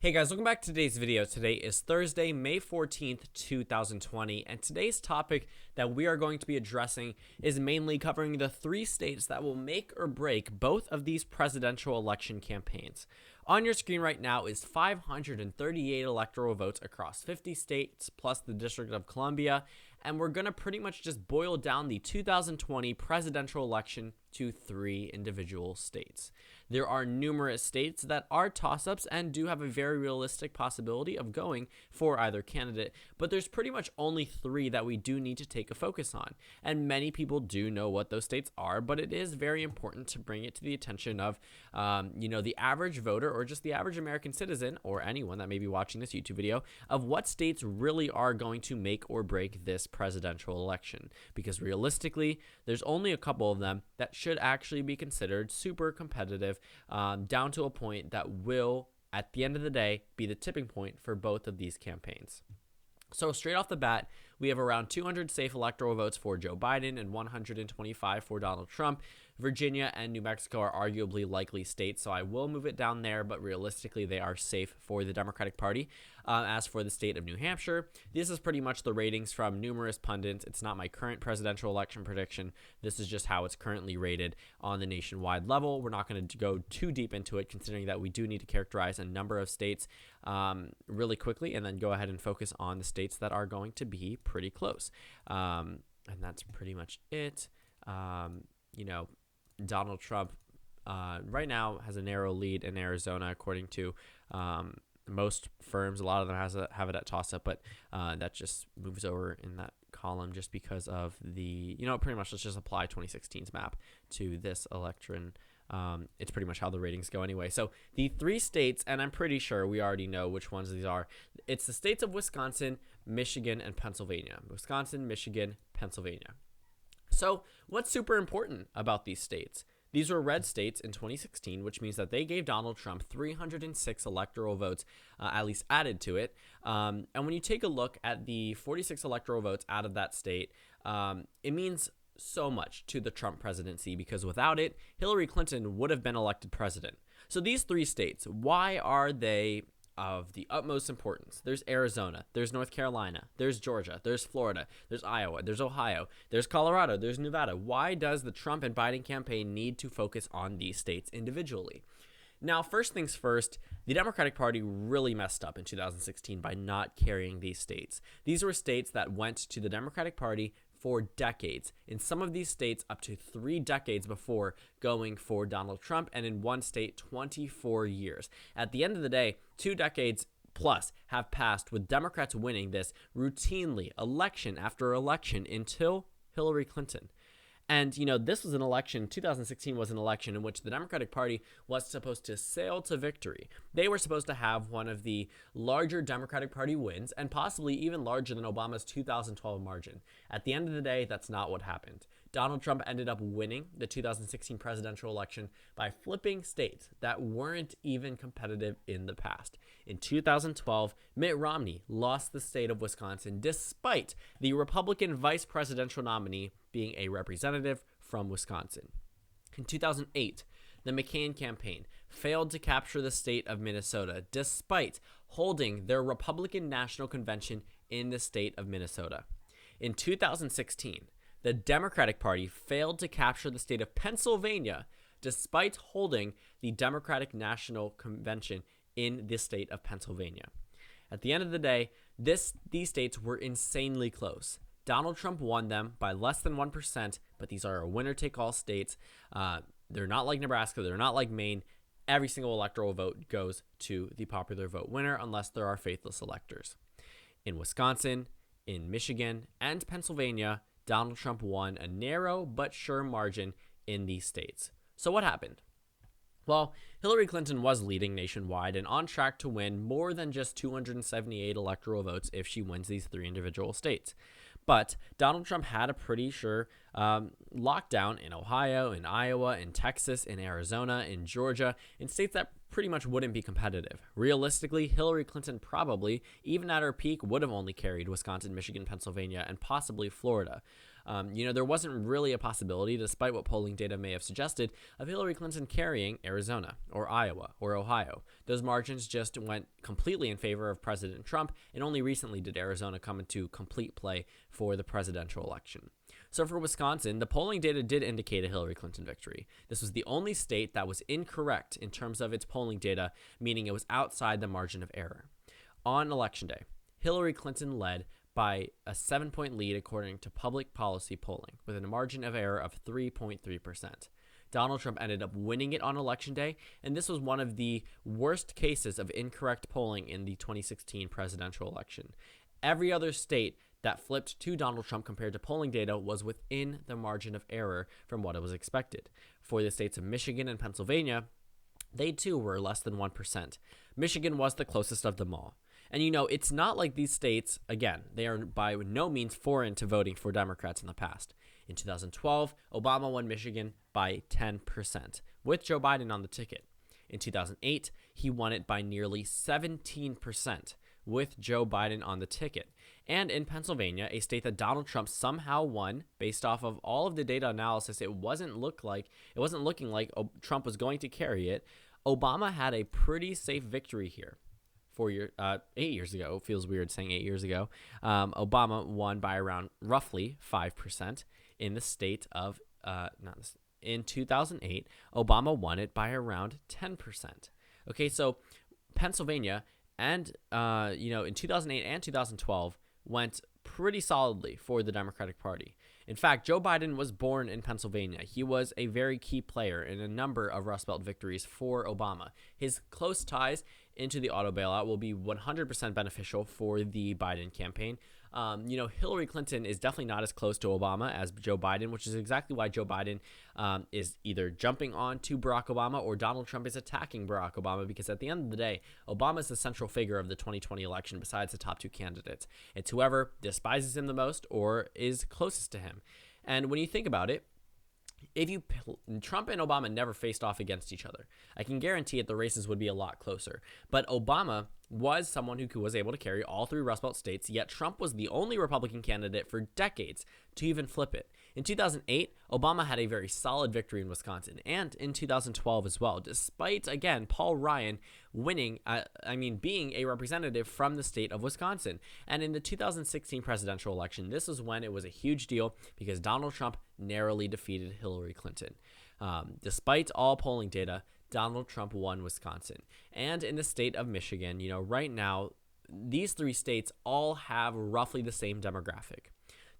Hey guys, welcome back to today's video. Today is Thursday, May 14th, 2020, and today's topic that we are going to be addressing is mainly covering the three states that will make or break both of these presidential election campaigns. On your screen right now is 538 electoral votes across 50 states plus the District of Columbia, and we're going to pretty much just boil down the 2020 presidential election to three individual states. There are numerous states that are toss-ups and do have a very realistic possibility of going for either candidate, but there's pretty much only three that we do need to take a focus on. And many people do know what those states are, but it is very important to bring it to the attention of, the average voter or just the average American citizen or anyone that may be watching this YouTube video of what states really are going to make or break this presidential election. Because realistically, there's only a couple of them that should actually be considered super competitive, down to a point that will, at the end of the day, be the tipping point for both of these campaigns. So straight off the bat, we have around 200 safe electoral votes for Joe Biden and 125 for Donald Trump. Virginia and New Mexico are arguably likely states, so I will move it down there, but realistically they are safe for the Democratic Party. As for the state of New Hampshire, this is pretty much the ratings from numerous pundits. It's not my current presidential election prediction. This is just how it's currently rated on the nationwide level. We're not going to go too deep into it, considering that we do need to characterize a number of states really quickly and then go ahead and focus on the states that are going to be pretty close. And that's pretty much it. Donald Trump right now has a narrow lead in Arizona, according to most firms. A lot of them have it at toss-up, but that just moves over in that column just because of the, pretty much let's just apply 2016's map to this election. It's pretty much how the ratings go anyway. So the three states, and I'm pretty sure we already know which ones these are. It's the states of Wisconsin, Michigan, and Pennsylvania. Wisconsin, Michigan, Pennsylvania. So what's super important about these states? These were red states in 2016, which means that they gave Donald Trump 306 electoral votes, at least added to it. And when you take a look at the 46 electoral votes out of that state, it means so much to the Trump presidency, because without it, Hillary Clinton would have been elected president. So these three states, why are they of the utmost importance? There's Arizona, there's North Carolina, there's Georgia, there's Florida, there's Iowa, there's Ohio, there's Colorado, there's Nevada. Why does the Trump and Biden campaign need to focus on these states individually? Now, first things first, the Democratic Party really messed up in 2016 by not carrying these states. These were states that went to the Democratic Party for decades. In some of these states, up to 3 decades before going for Donald Trump, and in one state, 24 years. At the end of the day, 2 decades plus have passed with Democrats winning this routinely, election after election, until Hillary Clinton. And, this was an election, 2016 was an election in which the Democratic Party was supposed to sail to victory. They were supposed to have one of the larger Democratic Party wins, and possibly even larger than Obama's 2012 margin. At the end of the day, that's not what happened. Donald Trump ended up winning the 2016 presidential election by flipping states that weren't even competitive in the past. In 2012, Mitt Romney lost the state of Wisconsin despite the Republican vice presidential nominee being a representative from Wisconsin. In 2008, the McCain campaign failed to capture the state of Minnesota despite holding their Republican National Convention in the state of Minnesota. In 2016, the Democratic Party failed to capture the state of Pennsylvania despite holding the Democratic National Convention in the state of Pennsylvania. At the end of the day, these states were insanely close. Donald Trump won them by less than 1%, but these are winner-take-all states. They're not like Nebraska. They're not like Maine. Every single electoral vote goes to the popular vote winner unless there are faithless electors. In Wisconsin, in Michigan, and Pennsylvania, Donald Trump won a narrow but sure margin in these states. So what happened? Well, Hillary Clinton was leading nationwide and on track to win more than just 278 electoral votes if she wins these three individual states. But Donald Trump had a pretty sure lockdown in Ohio, in Iowa, in Texas, in Arizona, in Georgia, in states that pretty much wouldn't be competitive. Realistically, Hillary Clinton probably, even at her peak, would have only carried Wisconsin, Michigan, Pennsylvania, and possibly Florida. There wasn't really a possibility, despite what polling data may have suggested, of Hillary Clinton carrying Arizona or Iowa or Ohio. Those margins just went completely in favor of President Trump, and only recently did Arizona come into complete play for the presidential election. So for Wisconsin, the polling data did indicate a Hillary Clinton victory. This was the only state that was incorrect in terms of its polling data, meaning it was outside the margin of error. On Election Day, Hillary Clinton led by a 7-point lead according to public policy polling, with a margin of error of 3.3%. Donald Trump ended up winning it on Election Day, and this was one of the worst cases of incorrect polling in the 2016 presidential election. Every other state that flipped to Donald Trump compared to polling data was within the margin of error from what it was expected. For the states of Michigan and Pennsylvania, they too were less than 1%. Michigan was the closest of them all. And it's not like these states, again, they are by no means foreign to voting for Democrats in the past. In 2012, Obama won Michigan by 10%, with Joe Biden on the ticket. In 2008, he won it by nearly 17%, with Joe Biden on the ticket. And in Pennsylvania, a state that Donald Trump somehow won based off of all of the data analysis, it wasn't looking like Trump was going to carry it. Obama had a pretty safe victory here. 8 years ago, feels weird saying 8 years ago, Obama won by around roughly 5% in the state of, in 2008, Obama won it by around 10%. Okay, so Pennsylvania and, in 2008 and 2012 went pretty solidly for the Democratic Party. In fact, Joe Biden was born in Pennsylvania. He was a very key player in a number of Rust Belt victories for Obama. His close ties into the auto bailout will be 100% beneficial for the Biden campaign. Hillary Clinton is definitely not as close to Obama as Joe Biden, which is exactly why Joe Biden is either jumping on to Barack Obama or Donald Trump is attacking Barack Obama, because at the end of the day, Obama is the central figure of the 2020 election besides the top two candidates. It's whoever despises him the most or is closest to him. And when you think about it, Trump and Obama never faced off against each other, I can guarantee it the races would be a lot closer. But Obama was someone who was able to carry all three Rust Belt states, yet Trump was the only Republican candidate for decades to even flip it. In 2008, Obama had a very solid victory in Wisconsin, and in 2012 as well, despite, again, Paul Ryan winning, being a representative from the state of Wisconsin. And in the 2016 presidential election, this was when it was a huge deal because Donald Trump narrowly defeated Hillary Clinton. Despite all polling data, Donald Trump won Wisconsin. And in the state of Michigan, right now, these three states all have roughly the same demographic.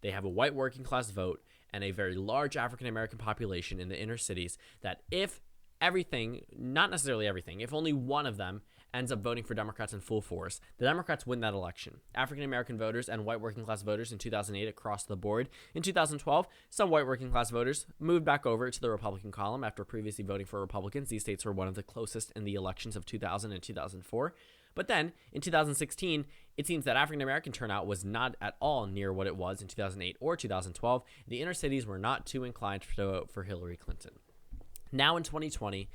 They have a white working class vote and a very large African American population in the inner cities that if not necessarily everything, if only one of them ends up voting for Democrats in full force, the Democrats win that election. African American voters and white working class voters in 2008 across the board. In 2012, some white working class voters moved back over to the Republican column after previously voting for Republicans. These states were one of the closest in the elections of 2000 and 2004. But then, in 2016, it seems that African American turnout was not at all near what it was in 2008 or 2012. The inner cities were not too inclined to vote for Hillary Clinton. Now in 2020,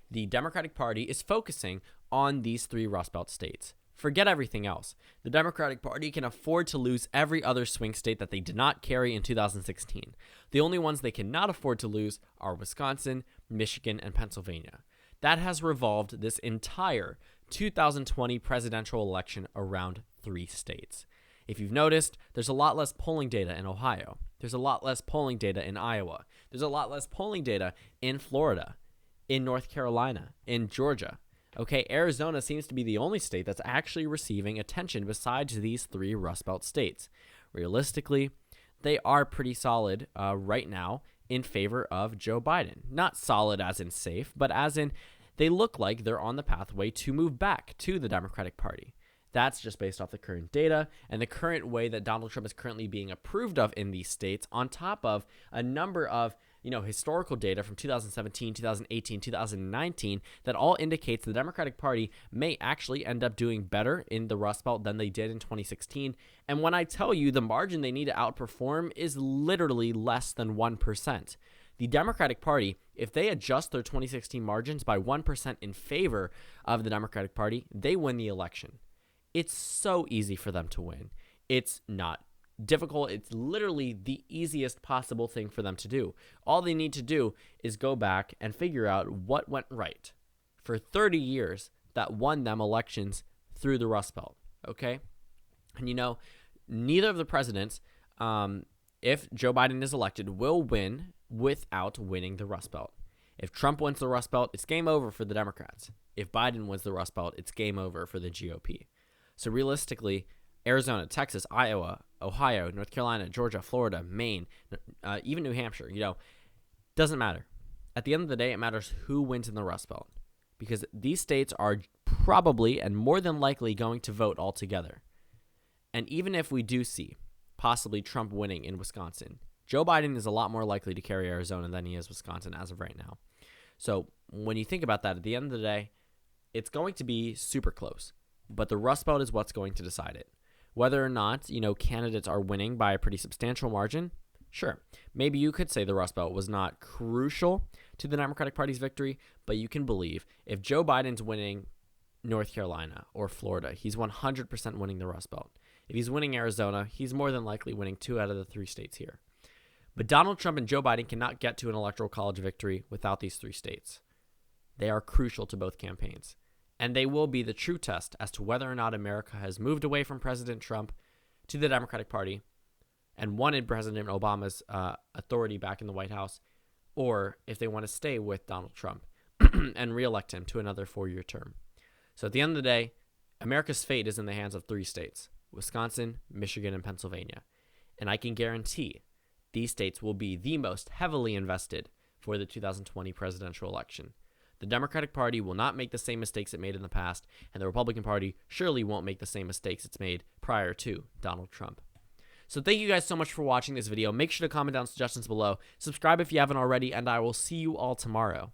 the Democratic Party is focusing on these three Rust Belt states. Forget everything else. The Democratic Party can afford to lose every other swing state that they did not carry in 2016. The only ones they cannot afford to lose are Wisconsin, Michigan, and Pennsylvania. That has revolved this entire 2020 presidential election around three states. If you've noticed, there's a lot less polling data in Ohio. There's a lot less polling data in Iowa. There's a lot less polling data in Florida, in North Carolina, in Georgia. Okay, Arizona seems to be the only state that's actually receiving attention besides these three Rust Belt states. Realistically, they are pretty solid right now in favor of Joe Biden. Not solid as in safe, but as in they look like they're on the pathway to move back to the Democratic Party. That's just based off the current data and the current way that Donald Trump is currently being approved of in these states, on top of a number of historical data from 2017, 2018, 2019 that all indicates the Democratic Party may actually end up doing better in the Rust Belt than they did in 2016. And when I tell you the margin they need to outperform is literally less than 1%. The Democratic Party, if they adjust their 2016 margins by 1% in favor of the Democratic Party, they win the election. It's so easy for them to win. It's not difficult. It's literally the easiest possible thing for them to do. All they need to do is go back and figure out what went right for 30 years that won them elections through the Rust Belt, okay? And neither of the presidents, if Joe Biden is elected, will win without winning the Rust Belt. If Trump wins the Rust Belt, it's game over for the Democrats. If Biden wins the Rust Belt, it's game over for the GOP. So realistically, Arizona, Texas, Iowa, Ohio, North Carolina, Georgia, Florida, Maine, even New Hampshire, doesn't matter. At the end of the day, it matters who wins in the Rust Belt, because these states are probably and more than likely going to vote all together. And even if we do see possibly Trump winning in Wisconsin, Joe Biden is a lot more likely to carry Arizona than he is Wisconsin as of right now. So when you think about that, at the end of the day, it's going to be super close. But the Rust Belt is what's going to decide it. Whether or not, candidates are winning by a pretty substantial margin, sure. Maybe you could say the Rust Belt was not crucial to the Democratic Party's victory, but you can believe if Joe Biden's winning North Carolina or Florida, he's 100% winning the Rust Belt. If he's winning Arizona, he's more than likely winning 2 out of the 3 states here. But Donald Trump and Joe Biden cannot get to an electoral college victory without these 3 states. They are crucial to both campaigns, and they will be the true test as to whether or not America has moved away from President Trump to the Democratic Party and wanted President Obama's authority back in the White House, or if they want to stay with Donald Trump and reelect him to another 4-year term. So at the end of the day, America's fate is in the hands of 3 states, Wisconsin, Michigan, and Pennsylvania. And I can guarantee these states will be the most heavily invested for the 2020 presidential election. The Democratic Party will not make the same mistakes it made in the past, and the Republican Party surely won't make the same mistakes it's made prior to Donald Trump. So thank you guys so much for watching this video. Make sure to comment down suggestions below. Subscribe if you haven't already, and I will see you all tomorrow.